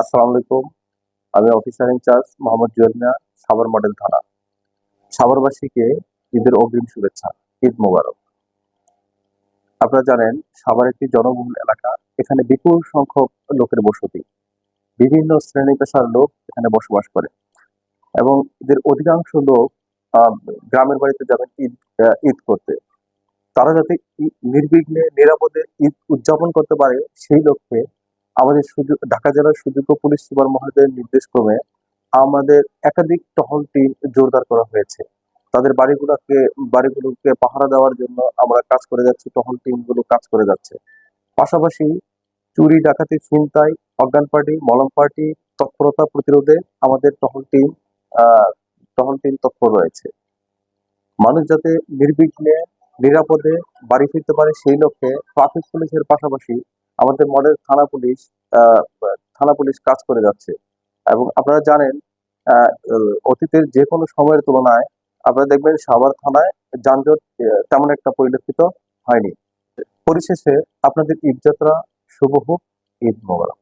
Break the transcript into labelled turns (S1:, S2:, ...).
S1: আসসালামু আলাইকুম। আমি অফিসার ইনচার্জ মোহাম্মদ জুয়েল মিয়া, সাভার মডেল থানা। সাভারবাসীকে ঈদের অগ্রিম শুভেচ্ছা। ঈদ মোবারক। আপনারা জানেন, সাভার একটি জনবহুল এলাকা। এখানে বিপুল সংখ্যক লোকের বসতি। বিভিন্ন শ্রেণী পেশার লোক এখানে বসবাস করে এবং এদের অধিকাংশ লোক আহ, গ্রামের বাড়িতে যাবেন ঈদ করতে। তারা যাতে নির্বিঘ্নে নিরাপদে ঈদ উদযাপন করতে পারে, সেই লক্ষ্যে আমাদের ঢাকা জেলার সুযোগ্য পুলিশ সুপার মহোদয়ের নির্দেশ ক্রমে আমাদের একাধিক টহল টিম জোরদার করা হয়েছে। তাদের বাড়িগুলোকে পাহারা দেওয়ার জন্য আমরা কাজ করে যাচ্ছি, টহল টিম গুলো কাজ করে যাচ্ছে। পাশাপাশি চুরি, ডাকাতি, ছিনতাই, অজ্ঞান পার্টি, মলম পার্টি তৎপরতা প্রতিরোধে আমাদের আহ টহল টিম তৎপর রয়েছে। মানুষ যাতে নির্বিঘ্নে নিরাপদে বাড়ি ফিরতে পারে, সেই লক্ষ্যে ট্রাফিক পুলিশের পাশাপাশি আমাদের মডেল আহ, থানা পুলিশ কাজ করে যাচ্ছে। এবং আপনারা জানেন, অতীতের যে কোনো সময়ের তুলনায় আপনারা দেখবেন সাভার থানায় যানজট তেমন একটা পরিলক্ষিত হয়নি। পরিশেষে আপনাদের ঈদ যাত্রা শুভ হোক। ঈদ মোবারক।